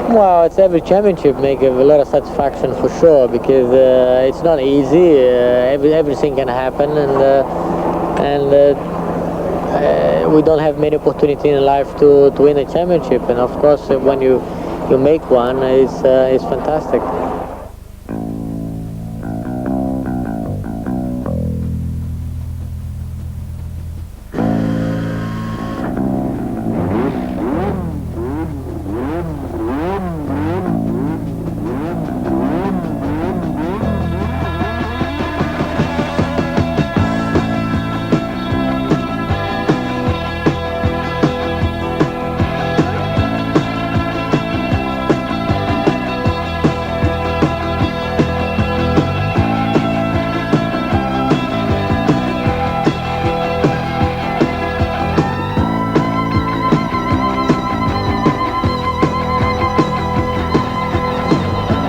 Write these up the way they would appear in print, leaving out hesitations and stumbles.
Well, it's every championship make a lot of satisfaction for sure, because it's not easy. Everything can happen, and we don't have many opportunities in life to win a championship. And of course, when you make one, it's fantastic.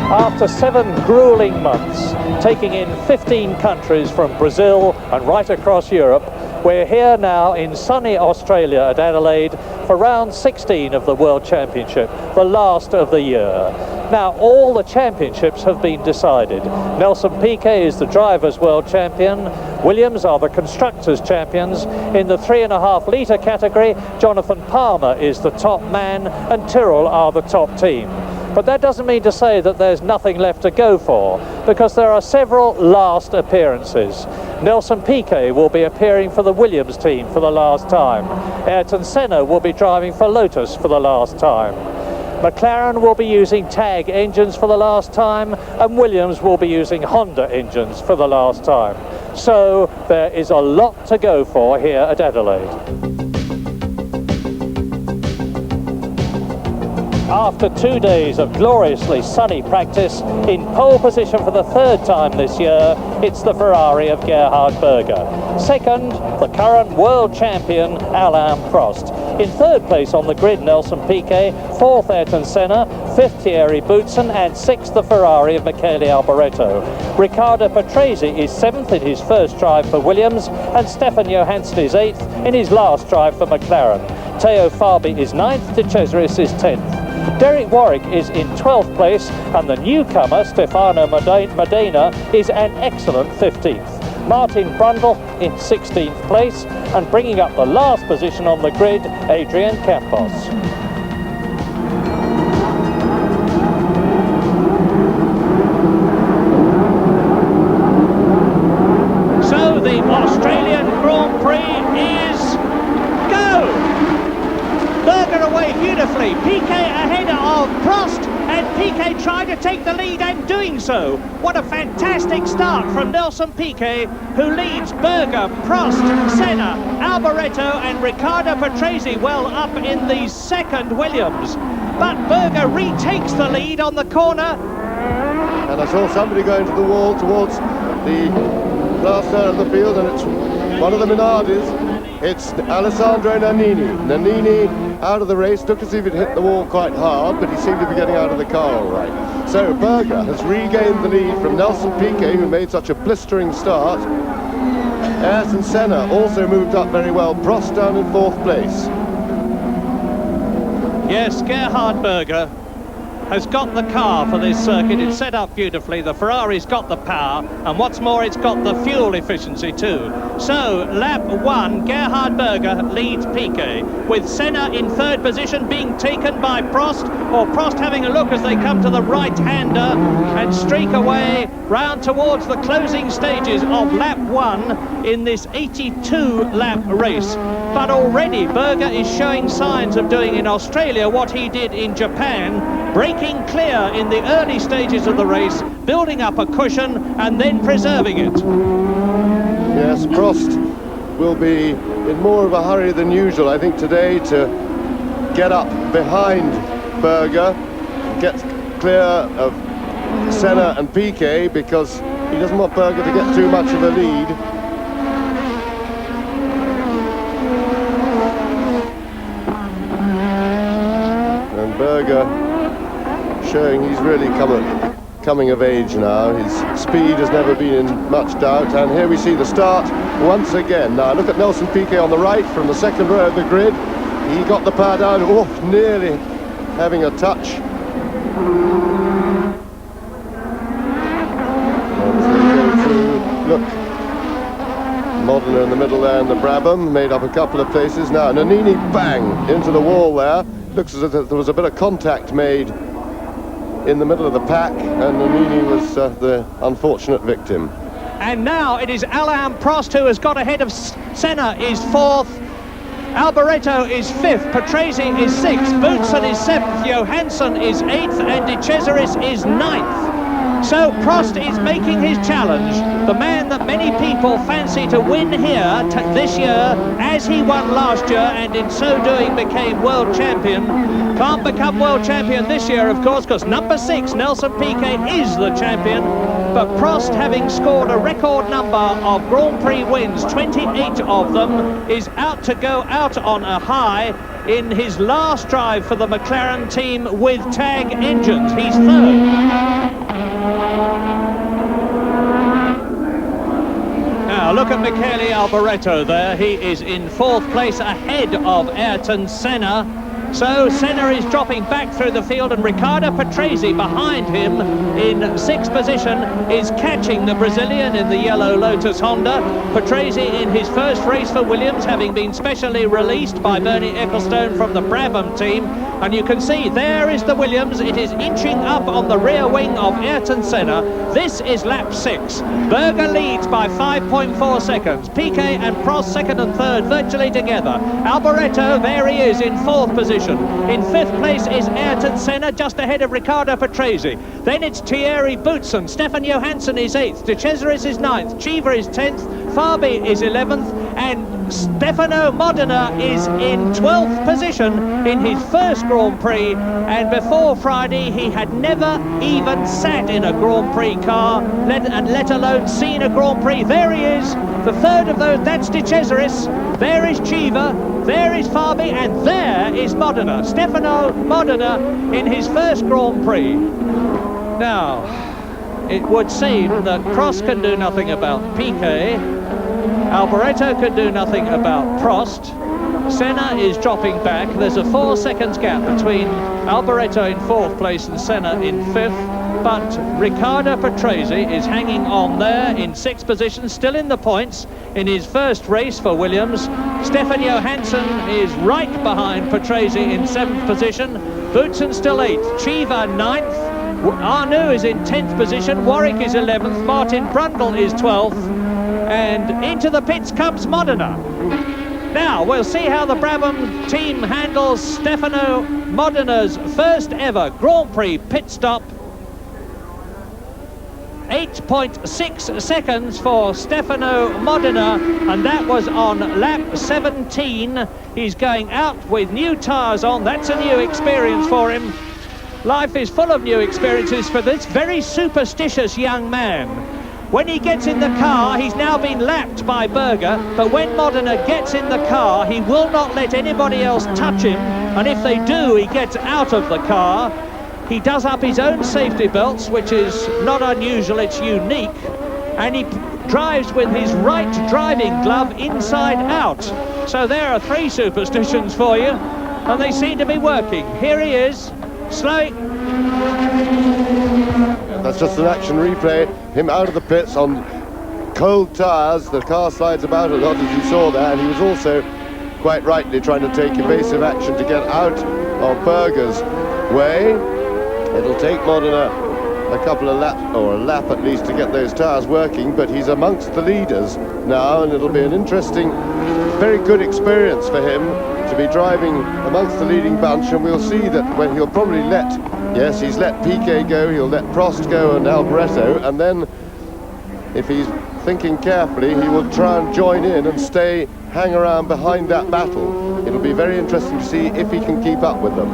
After 7 grueling months, taking in 15 countries from Brazil and right across Europe, we're here now in sunny Australia at Adelaide for round 16 of the World Championship, the last of the year. Now, all the championships have been decided. Nelson Piquet is the Drivers' World Champion. Williams are the Constructors' Champions. In the 3.5 litre category, Jonathan Palmer is the top man and Tyrrell are the top team. But that doesn't mean to say that there's nothing left to go for, because there are several last appearances. Nelson Piquet will be appearing for the Williams team for the last time. Ayrton Senna will be driving for Lotus for the last time. McLaren will be using TAG engines for the last time, and Williams will be using Honda engines for the last time. So there is a lot to go for here at Adelaide. After 2 days of gloriously sunny practice, in pole position for the 3rd time this year, it's the Ferrari of Gerhard Berger. Second, the current world champion, Alain Prost. In 3rd place on the grid, Nelson Piquet. 4th, Ayrton Senna. 5th, Thierry Boutsen. And 6th, the Ferrari of Michele Alboreto. Riccardo Patrese is 7th in his first drive for Williams, and Stefan Johansson is 8th in his last drive for McLaren. Teo Fabi is 9th, De Cesaris is 10th. Derek Warwick is in 12th place, and the newcomer, Stefano Modena, is an excellent 15th. Martin Brundle in 16th place, and bringing up the last position on the grid, Adrian Campos. So the Australian Grand Prix is go! Berger away beautifully, Piquet ahead of Prost, and Piquet tried to take the lead and doing so. What a fantastic start from Nelson Piquet, who leads Berger, Prost, Senna, Alboreto and Riccardo Patrese well up in the 2nd Williams. But Berger retakes the lead on the corner. And I saw somebody going to the wall towards the last third of the field, and it's one of the Minardis. It's Alessandro Nannini. Nannini out of the race, looked as if he'd hit the wall quite hard, but he seemed to be getting out of the car all right. So Berger has regained the lead from Nelson Piquet, who made such a blistering start. Ayrton Senna also moved up very well. Prost down in 4th place. Yes, Gerhard Berger has got the car for this circuit. It's set up beautifully. The Ferrari's got the power, and what's more, it's got the fuel efficiency too. So lap 1, Gerhard Berger leads Piquet, with Senna in 3rd position being taken by Prost, or Prost having a look as they come to the right-hander and streak away round towards the closing stages of lap 1 in this 82-lap race. But already Berger is showing signs of doing in Australia what he did in Japan, breaking clear in the early stages of the race, building up a cushion and then preserving it. Yes, Prost will be in more of a hurry than usual, I think, today to get up behind Berger, get clear of Senna and Piquet, because he doesn't want Berger to get too much of a lead. And Berger showing he's really coming of age now. His speed has never been in much doubt, and here we see the start once again. Now look at Nelson Piquet on the right from the 2nd row of the grid. He got the power down, nearly having a touch Look, Modena in the middle there, and the Brabham made up a couple of places. Now Nannini, bang, into the wall there. Looks as if there was a bit of contact made in the middle of the pack, and Nannini was the unfortunate victim. And now it is Alain Prost who has got ahead of Senna, is fourth. Alboreto is fifth, Patrese is sixth, Boutsen is seventh, Johansson is eighth, and De Cesaris is ninth. So Prost is making his challenge, the man that many people fancy to win here this year, as he won last year and in so doing became world champion. Can't become world champion this year, of course, because number 6, Nelson Piquet, is the champion. But Prost, having scored a record number of Grand Prix wins, 28 of them, is out to go out on a high in his last drive for the McLaren team with tag engines. He's third. Now look at Michele Alboreto there. He is in fourth place ahead of Ayrton Senna. So Senna is dropping back through the field, and Riccardo Patrese behind him in sixth position is catching the Brazilian in the yellow Lotus Honda. Patrese in his first race for Williams, having been specially released by Bernie Ecclestone from the Brabham team. And you can see there is the Williams. It is inching up on the rear wing of Ayrton Senna. This is lap 6. Berger leads by 5.4 seconds. Piquet and Prost second and third virtually together. Alboreto, there he is in fourth position. In fifth place is Ayrton Senna, just ahead of Riccardo Patrese. Then it's Thierry Boutsen. Stefan Johansson is 8th. De Cesaris is 9th. Chiva is 10th. Fabi is 11th. And Stefano Modena is in 12th position in his first Grand Prix. And before Friday, he had never even sat in a Grand Prix car, let alone seen a Grand Prix. There he is, the third of those. That's De Cesaris. There is Chiva. There is Fabi, and there is Modena. Stefano Modena in his first Grand Prix. Now, it would seem that Prost can do nothing about Piquet. Alboreto can do nothing about Prost. Senna is dropping back. There's a 4 seconds gap between Alboreto in fourth place and Senna in fifth. But Riccardo Patrese is hanging on there in sixth position, still in the points in his first race for Williams. Stefan Johansson is right behind Patrese in seventh position. Boutsen still 8th. Chiva 9th. Arnoux is in 10th position. Warwick is 11th. Martin Brundle is 12th. And into the pits comes Modena. Now, we'll see how the Brabham team handles Stefano Modena's first ever Grand Prix pit stop. 8.6 seconds for Stefano Modena, and that was on lap 17. He's going out with new tyres on. That's a new experience for him. Life is full of new experiences for this very superstitious young man. When he gets in the car, he's now been lapped by Berger, but when Modena gets in the car, he will not let anybody else touch him, and if they do, he gets out of the car. He does up his own safety belts, which is not unusual, it's unique, and he drives with his right driving glove inside out. So there are 3 superstitions for you, and they seem to be working. Here he is, slowing. That's just an action replay. Him out of the pits on cold tyres. The car slides about a lot, as you saw there, and he was also quite rightly trying to take evasive action to get out of Berger's way. It'll take Modena a couple of laps, or a lap at least, to get those tyres working, but he's amongst the leaders now, and it'll be an interesting, very good experience for him to be driving amongst the leading bunch. And we'll see that when he'll probably he's let Piquet go, he'll let Prost go and Alboreto, and then if he's thinking carefully, he will try and join in and hang around behind that battle. It'll be very interesting to see if he can keep up with them.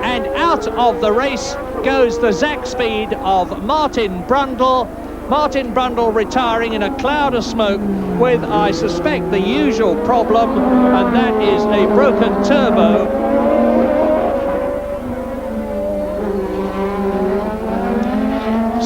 And out of the race goes the Zach speed of Martin Brundle. Martin Brundle retiring in a cloud of smoke with, I suspect, the usual problem, and that is a broken turbo.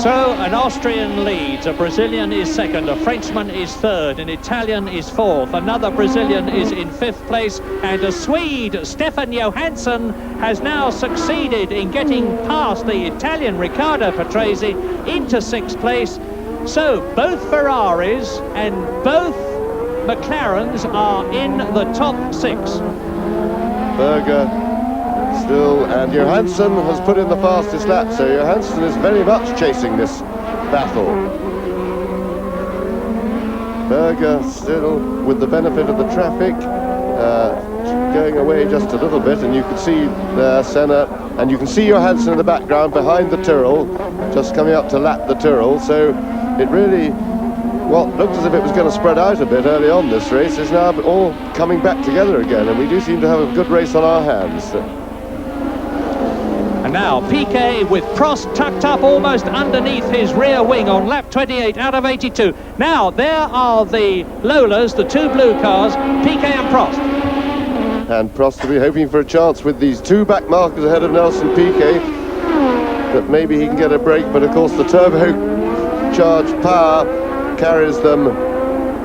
So an Austrian leads, a Brazilian is second, a Frenchman is third, an Italian is fourth, another Brazilian is in fifth place, and a Swede, Stefan Johansson, has now succeeded in getting past the Italian Riccardo Patrese into sixth place. So both Ferraris and both McLarens are in the top six. Berger still, and Johansson has put in the fastest lap, so Johansson is very much chasing this battle. Berger still with the benefit of the traffic, going away just a little bit, and you can see there Senna, and you can see Johansson in the background behind the Tyrrell, just coming up to lap the Tyrrell. So it really, what looked as if it was going to spread out a bit early on this race, is now all coming back together again, and we do seem to have a good race on our hands. And now Piquet with Prost tucked up almost underneath his rear wing on lap 28 out of 82. Now there are the Lolas, the two blue cars, Piquet and Prost. And Prost will be hoping for a chance with these two back markers ahead of Nelson Piquet, that maybe he can get a break, but of course the turbo-charged power carries them.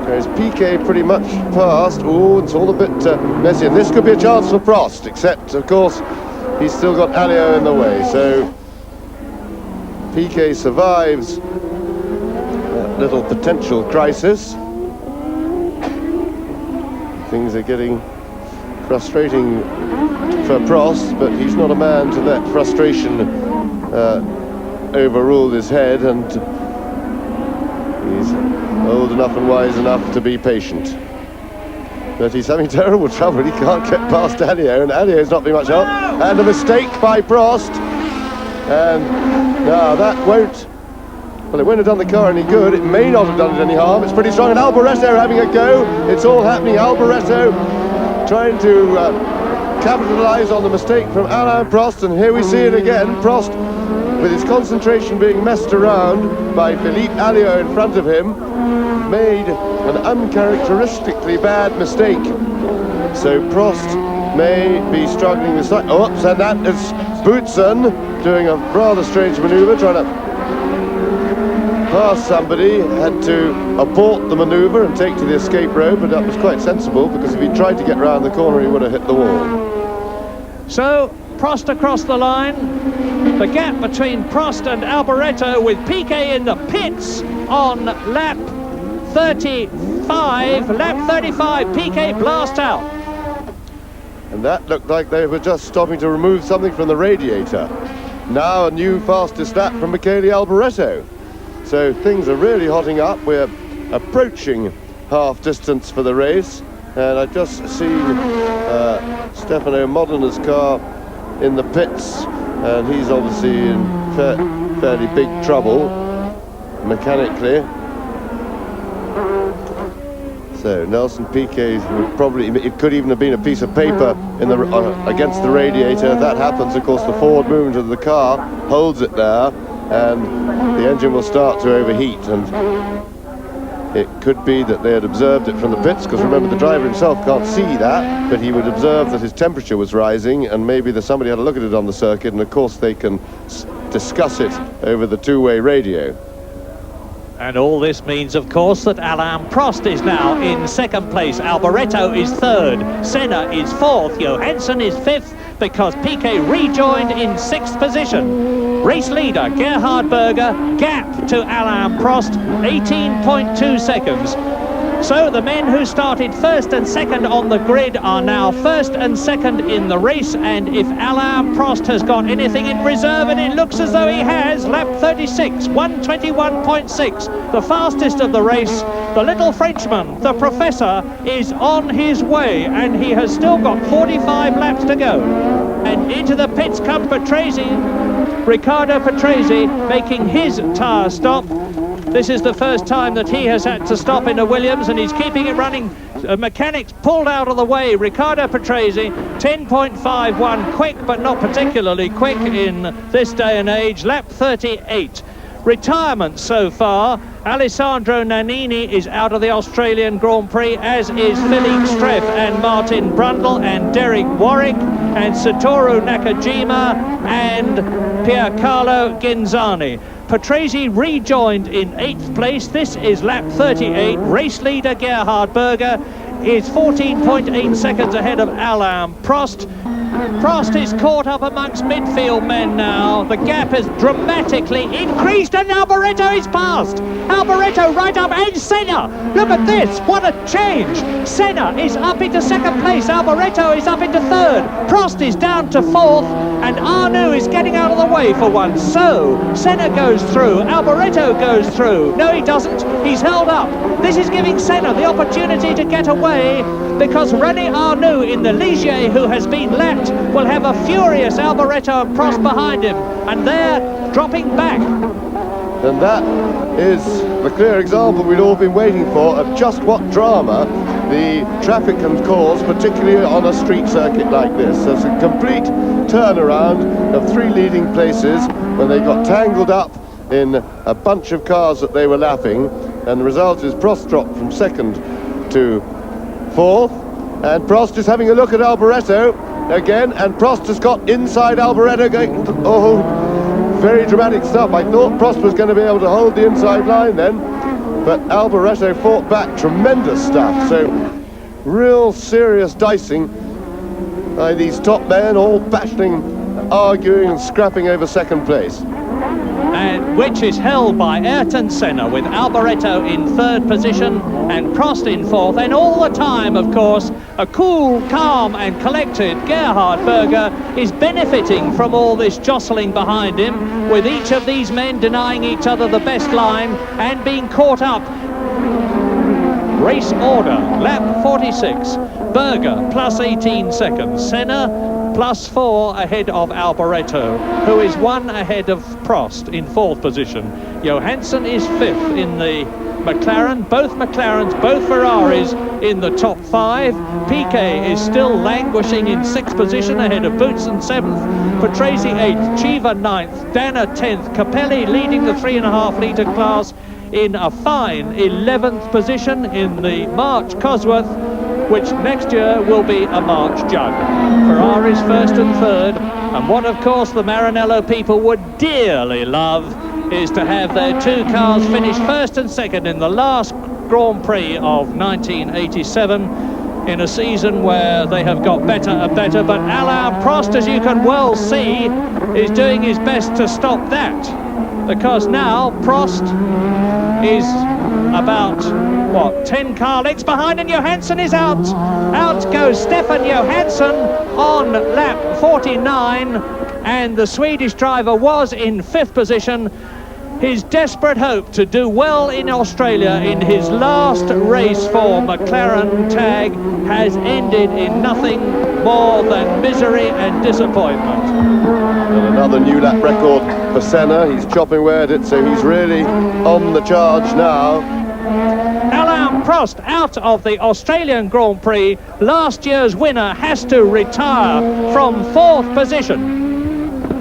There's Piquet pretty much past. Oh, it's all a bit messy, and this could be a chance for Prost, except of course he's still got Alliot in the way, so Piquet survives that little potential crisis. Things are getting frustrating for Prost, but he's not a man to let frustration overrule his head, and he's old enough and wise enough to be patient. But he's having terrible trouble. He can't get past Alliot, and Alliot's not been much help. And a mistake by Prost. And now that won't, well, it won't have done the car any good. It may not have done it any harm. It's pretty strong. And Alboreto having a go. It's all happening. Alboreto trying to capitalise on the mistake from Alain Prost. And here we see it again. Prost, with his concentration being messed around by Philippe Alliot in front of him, made an uncharacteristically bad mistake. So Prost may be struggling with slight... Oh, and that is Boutsen doing a rather strange manoeuvre, trying to pass somebody, had to abort the manoeuvre and take to the escape road, but that was quite sensible, because if he tried to get round the corner he would have hit the wall. So Prost across the line, the gap between Prost and Alboreto, with Piquet in the pits on lap 35, lap 35, Piquet blast out. And that looked like they were just stopping to remove something from the radiator. Now a new fastest lap from Michele Alboreto. So things are really hotting up. We're approaching half distance for the race, and I've just seen Stefano Modena car in the pits, and he's obviously in fairly big trouble mechanically. So Nelson Piquet would probably, it could even have been a piece of paper in the against the radiator. If that happens, of course, the forward movement of the car holds it there, and the engine will start to overheat. And it could be that they had observed it from the pits, because remember, the driver himself can't see that, but he would observe that his temperature was rising, and maybe somebody had a look at it on the circuit, and of course they can discuss it over the two-way radio. And all this means, of course, that Alain Prost is now in second place. Alboreto is third. Senna is fourth. Johansson is fifth, because Piquet rejoined in sixth position. Race leader Gerhard Berger, gap to Alain Prost, 18.2 seconds. So the men who started first and second on the grid are now first and second in the race, and if Alain Prost has got anything in reserve, and it looks as though he has, lap 36, 121.6, the fastest of the race, the little Frenchman, the Professor, is on his way, and he has still got 45 laps to go. And into the pits comes Patrese, Riccardo Patrese, making his tyre stop. This is the first time that he has had to stop in a Williams, and he's keeping it running. Mechanics pulled out of the way. Riccardo Patrese, 10.51, quick but not particularly quick in this day and age, lap 38. Retirement so far, Alessandro Nannini is out of the Australian Grand Prix, as is Philippe Streff and Martin Brundle and Derek Warwick and Satoru Nakajima and Piercarlo Ghinzani. Patrese rejoined in 8th place. This is lap 38. Race leader Gerhard Berger is 14.8 seconds ahead of Alain Prost. Prost is caught up amongst midfield men now. The gap has dramatically increased and Alboreto is passed. Alboreto right up, and Senna. Look at this, what a change. Senna is up into 2nd place. Alboreto is up into 3rd. Prost is down to 4th, and Arnoux is getting out of the way for once. So Senna goes through, Alboreto goes through. No, he doesn't. He's held up. This is giving Senna the opportunity to get away, because René Arnoux in the Ligier, who has been lapped, will have a furious Alboreto and Prost behind him, and they're dropping back. And that is the clear example we'd all been waiting for of just what drama the traffic can cause, particularly on a street circuit like this. There's a complete turnaround of 3 leading places when they got tangled up in a bunch of cars that they were lapping, and the result is Prost dropped from 2nd to 4th, and Prost is having a look at Alboreto again, and Prost has got inside Alboreto going, oh, very dramatic stuff. I thought Prost was going to be able to hold the inside line then, but Alboreto fought back. Tremendous stuff. So real serious dicing by these top men, all battling, arguing and scrapping over 2nd place. And which is held by Ayrton Senna, with Alboreto in 3rd position and Prost in 4th, and all the time, of course, a cool, calm and collected Gerhard Berger is benefiting from all this jostling behind him, with each of these men denying each other the best line and being caught up. Race order, lap 46, Berger plus 18 seconds, Senna plus 4 ahead of Alboreto, who is 1 ahead of Prost in 4th position. Johansson is 5th in the McLaren, both McLarens, both Ferraris in the top 5. Piquet is still languishing in 6th position ahead of Boutsen 7th, Patrese 8th, Chiva 9th, Dana 10th, Capelli leading the 3.5 litre class in a fine 11th position in the March Cosworth, which next year will be a March jug. Ferraris 1st and 3rd, and what of course the Maranello people would dearly love is to have their 2 cars finish 1st and 2nd in the last Grand Prix of 1987, in a season where they have got better and better, but Alain Prost, as you can well see, is doing his best to stop that, because now Prost is about, what, 10 car lengths behind, and Johansson is out. Out goes Stefan Johansson on lap 49, and the Swedish driver was in 5th position. His desperate hope to do well in Australia in his last race for McLaren tag has ended in nothing more than misery and disappointment. And another new lap record for Senna. He's chopping away at it, so he's really on the charge now. Alain Prost out of the Australian Grand Prix. Last year's winner has to retire from 4th position.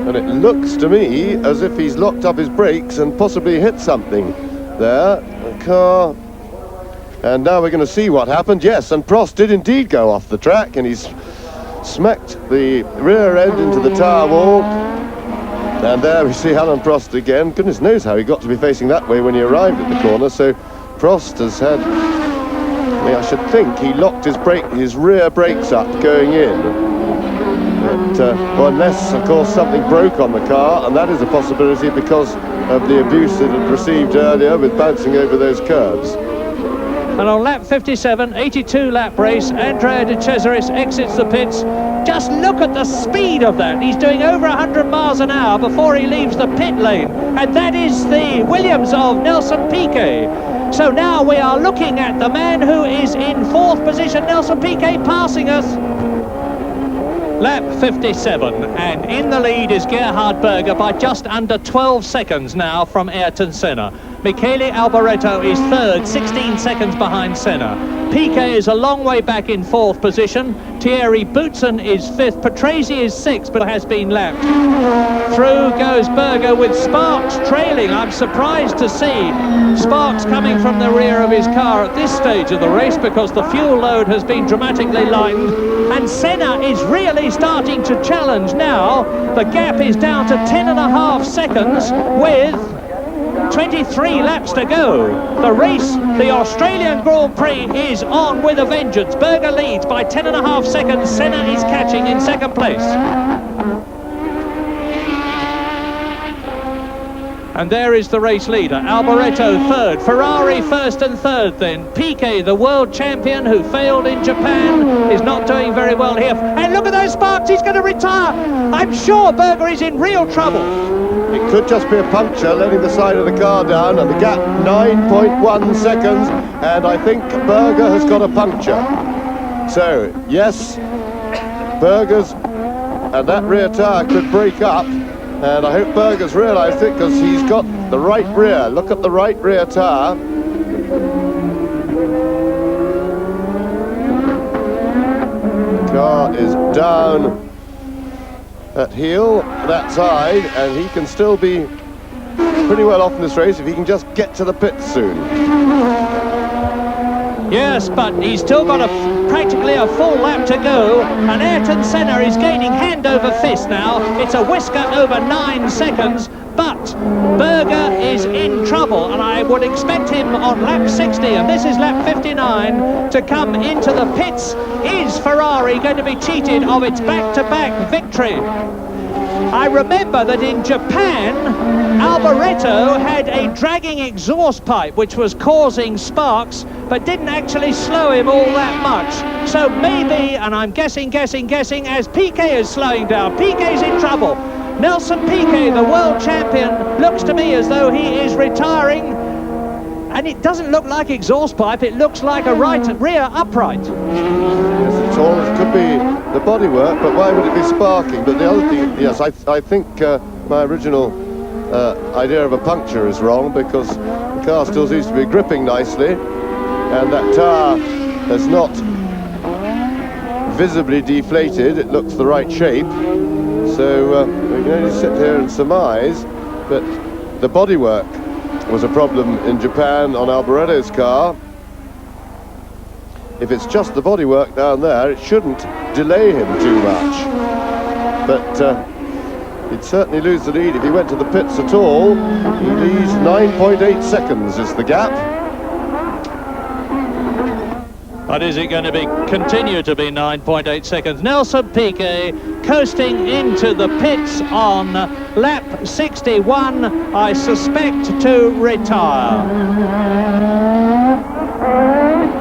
And it looks to me as if he's locked up his brakes and possibly hit something there. The car. And now we're going to see what happened. Yes, and Prost did indeed go off the track, and he's smacked the rear end into the tyre wall. And there we see Alain Prost again. Goodness knows how he got to be facing that way when he arrived at the corner. So Prost has had, I should think he locked his rear brakes up going in. But, well, unless, of course, something broke on the car, and that is a possibility because of the abuse it had received earlier with bouncing over those curves. And on lap 57, 82 lap race, Andrea De Cesaris exits the pits. Just look at the speed of that. He's doing over 100 miles an hour before he leaves the pit lane. And that is the Williams of Nelson Piquet. So now we are looking at the man who is in 4th position, Nelson Piquet, passing us. Lap 57, and in the lead is Gerhard Berger by just under 12 seconds now from Ayrton Senna. Michele Alboreto is 3rd, 16 seconds behind Senna. Piquet is a long way back in 4th position. Thierry Boutsen is 5th. Patrese is 6th, but has been lapped. Through goes Berger with Sparks trailing. I'm surprised to see Sparks coming from the rear of his car at this stage of the race, because the fuel load has been dramatically lightened. And Senna is really starting to challenge now. The gap is down to 10.5 seconds with 23 laps to go. The race, the Australian Grand Prix, is on with a vengeance. Berger leads by 10.5 seconds. Senna is catching in second place. And there is the race leader, Alboreto third, Ferrari first and third then. Piquet, the world champion who failed in Japan, is not doing very well here. And look at those sparks, he's going to retire. I'm sure Berger is in real trouble. It could just be a puncture, letting the side of the car down, and the gap 9.1 seconds, and I think Berger has got a puncture. So, yes, Berger's, and that rear tyre could break up. And I hope Berger's realised it, because he's got the right rear. Look at the right rear tyre. The car is down that heel, that side, and he can still be pretty well off in this race if he can just get to the pits soon. Yes, but he's still got practically a full lap to go, and Ayrton Senna is gaining hand over fist now. It's a whisker over 9 seconds, but Berger is in trouble, and I would expect him on lap 60, and this is lap 59, to come into the pits. Is Ferrari going to be cheated of its back-to-back victory? I remember that in Japan, Alboreto had a dragging exhaust pipe which was causing sparks, but didn't actually slow him all that much. So maybe, and I'm guessing, as Piquet is slowing down, Piquet's in trouble. Nelson Piquet, the world champion, looks to me as though he is retiring, and it doesn't look like exhaust pipe, it looks like a rear upright. Yes, it's all, it could be the bodywork, but why would it be sparking? But the other thing, yes, I think my original idea of a puncture is wrong, because the car still seems to be gripping nicely, and that tyre has not visibly deflated. It looks the right shape, so we can only sit here and surmise, but the bodywork was a problem in Japan on Alboreto's car. If it's just the bodywork down there, it shouldn't delay him too much. But he'd certainly lose the lead if he went to the pits at all. He leads 9.8 seconds is the gap. But is it going to continue to be 9.8 seconds? Nelson Piquet coasting into the pits on lap 61, I suspect to retire.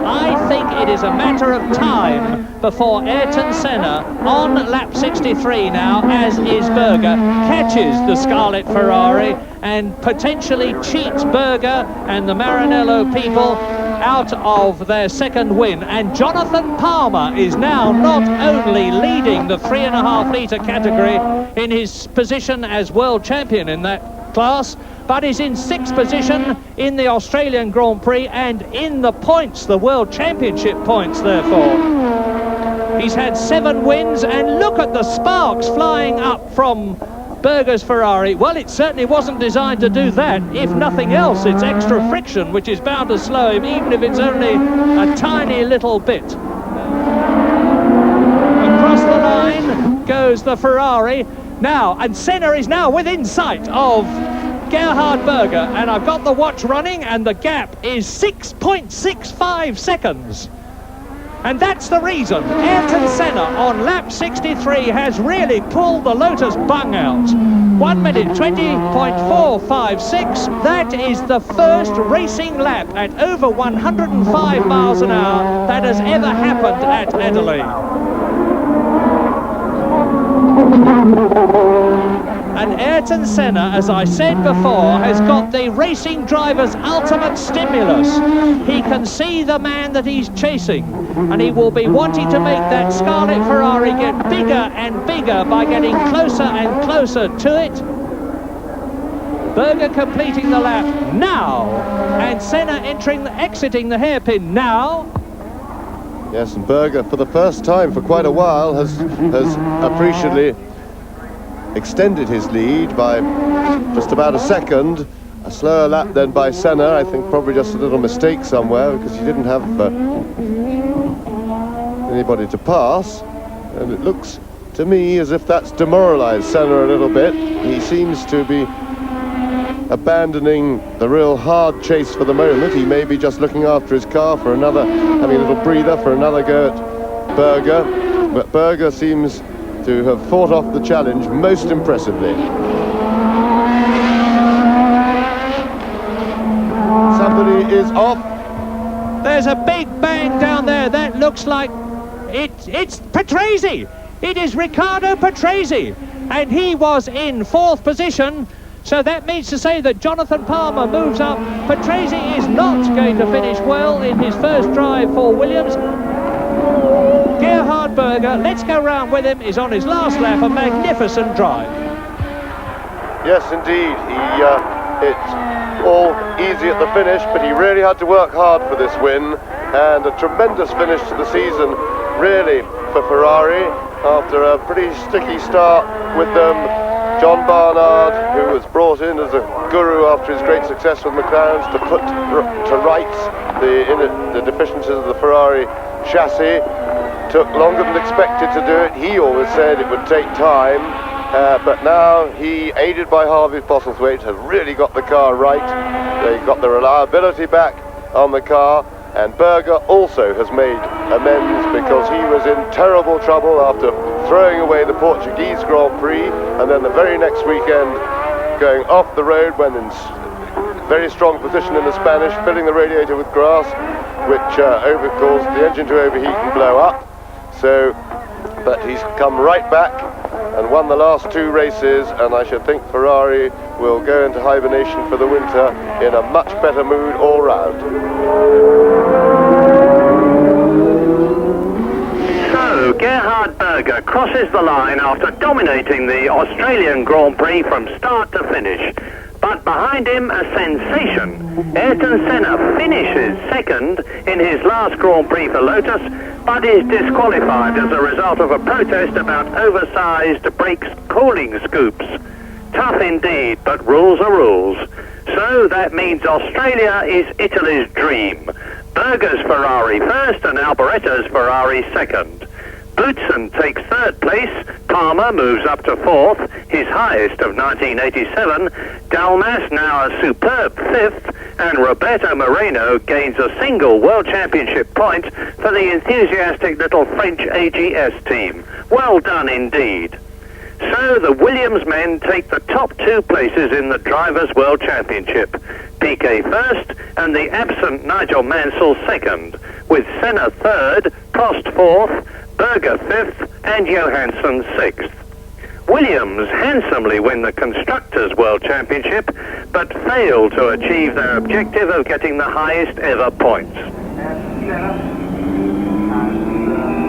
I think it is a matter of time before Ayrton Senna, on lap 63 now, as is Berger, catches the Scarlet Ferrari and potentially cheats Berger and the Maranello people out of their second win. And Jonathan Palmer is now not only leading the 3.5 litre category in his position as world champion in that class, but is in 6th position in the Australian Grand Prix and in the points, the World Championship points, therefore. He's had 7 wins, and look at the sparks flying up from Berger's Ferrari. Well, it certainly wasn't designed to do that. If nothing else, it's extra friction, which is bound to slow him, even if it's only a tiny little bit. Across the line goes the Ferrari. Now, and Senna is now within sight of Gerhard Berger, and I've got the watch running, and the gap is 6.65 seconds. And that's the reason Ayrton Senna on lap 63 has really pulled the Lotus bung out. 1 minute 20.456. That is the first racing lap at over 105 miles an hour that has ever happened at Adelaide. And Ayrton Senna, as I said before, has got the racing driver's ultimate stimulus. He can see the man that he's chasing, and he will be wanting to make that Scarlet Ferrari get bigger and bigger by getting closer and closer to it. Berger completing the lap now, and Senna exiting the hairpin now. Yes, and Berger, for the first time for quite a while, has appreciably extended his lead by just about a second. A slower lap then by Senna. I think probably just a little mistake somewhere, because he didn't have anybody to pass, and it looks to me as if that's demoralized Senna a little bit. He seems to be abandoning the real hard chase for the moment. He may be just looking after his car for another, having a little breather for another go at Berger. But Berger seems to have fought off the challenge most impressively. Somebody is off. There's a big bang down there. That looks like it's Patrese. It is Riccardo Patrese, and he was in 4th position. So that means to say that Jonathan Palmer moves up. Patrese is not going to finish well in his first drive for Williams. Gerhard Berger, let's go round with him, is on his last lap, a magnificent drive. Yes, indeed. It's all easy at the finish, but he really had to work hard for this win, and a tremendous finish to the season, really, for Ferrari, after a pretty sticky start with them. John Barnard, who was brought in as a guru after his great success with McLaren to put to rights the deficiencies of the Ferrari chassis, took longer than expected to do it. He always said it would take time, but now he, aided by Harvey Postlethwaite, has really got the car right. They got the reliability back on the car, and Berger also has made amends because he was in terrible trouble after throwing away the Portuguese Grand Prix, and then the very next weekend going off the road when in very strong position in the Spanish, filling the radiator with grass, which caused the engine to overheat and blow up. So, but he's come right back and won the last 2 races, and I should think Ferrari will go into hibernation for the winter in a much better mood all round. So, Gerhard Berger crosses the line after dominating the Australian Grand Prix from start to finish. But behind him, a sensation. Ayrton Senna finishes 2nd in his last Grand Prix for Lotus, but is disqualified as a result of a protest about oversized brakes cooling scoops. Tough indeed, but rules are rules. So that means Australia is Italy's dream. Berger's Ferrari first and Alboretto's Ferrari second. Boutsen takes 3rd place, Palmer moves up to 4th, his highest of 1987, Dalmas now a superb 5th, and Roberto Moreno gains a single World Championship point for the enthusiastic little French AGS team. Well done indeed. So the Williams men take the top 2 places in the Drivers' World Championship. Piquet first and the absent Nigel Mansell second, with Senna 3rd, Prost 4th, Berger 5th and Johansson 6th. Williams handsomely win the Constructors' World Championship, but fail to achieve their objective of getting the highest ever points.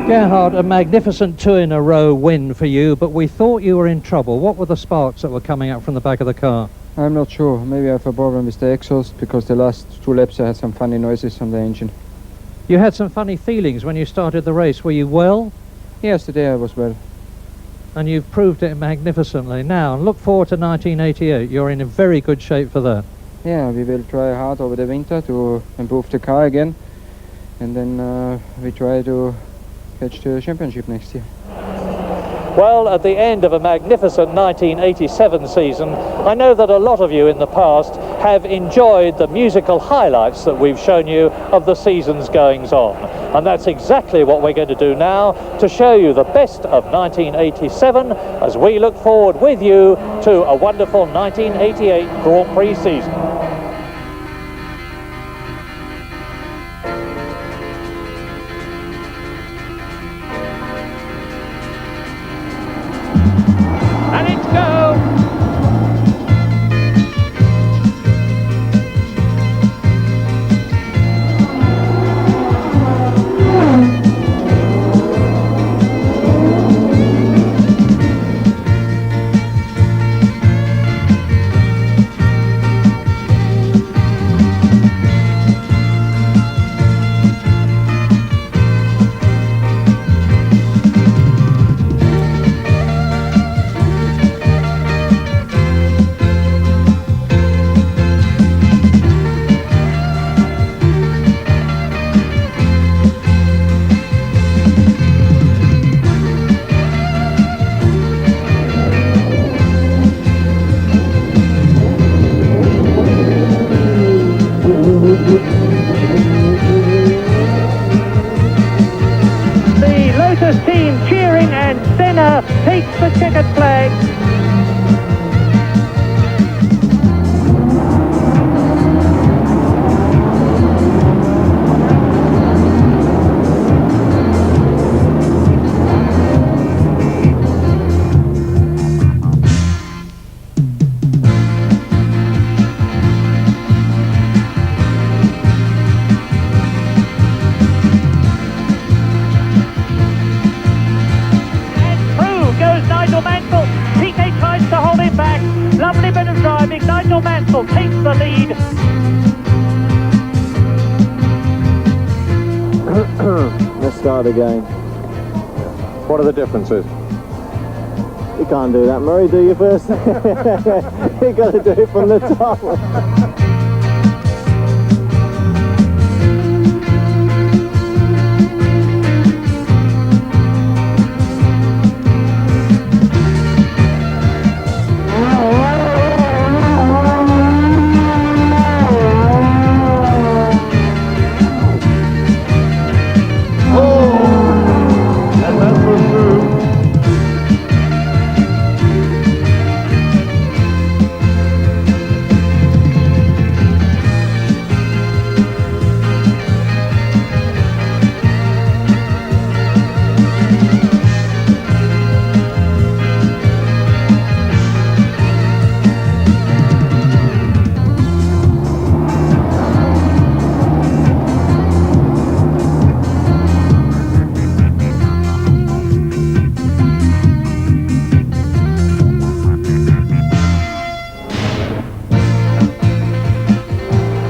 Gerhard, a magnificent 2-in-a-row win for you, but we thought you were in trouble. What were the sparks that were coming out from the back of the car? I'm not sure. Maybe I have a problem with the exhaust, because the last 2 laps I had some funny noises on the engine. You had some funny feelings when you started the race. Were you well? Yes, today I was well. And you've proved it magnificently. Now, look forward to 1988. You're in a very good shape for that. Yeah, we will try hard over the winter to improve the car again, and then we try to catch the championship next year. Well, at the end of a magnificent 1987 season, I know that a lot of you in the past have enjoyed the musical highlights that we've shown you of the season's goings-on. And that's exactly what we're going to do now, to show you the best of 1987 as we look forward with you to a wonderful 1988 Grand Prix season. Russell takes the lead. Let's start again. What are the differences? You can't do that, Murray. Do you first? You got to do it from the top.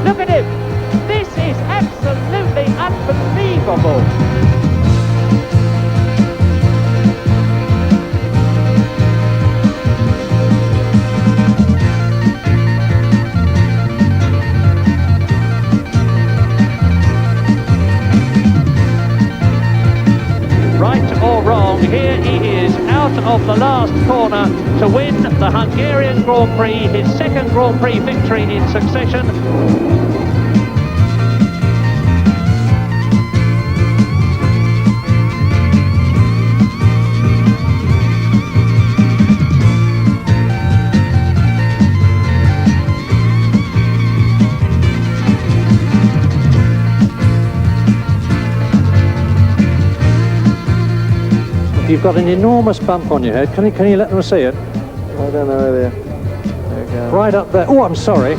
Look at him! This is absolutely unbelievable! Right or wrong, here he is out of the last corner to win the Hungarian Grand Prix, his second Grand Prix victory in succession. You've got an enormous bump on your head. Can you let them see it? I don't know whether. There we go. Right up there. Oh, I'm sorry.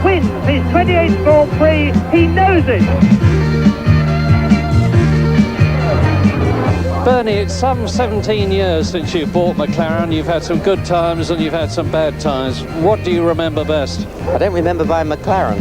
Wins his 28th Grand Prix, he knows it! Bernie, it's some 17 years since you bought McLaren. You've had some good times and you've had some bad times. What do you remember best? I don't remember buying McLaren.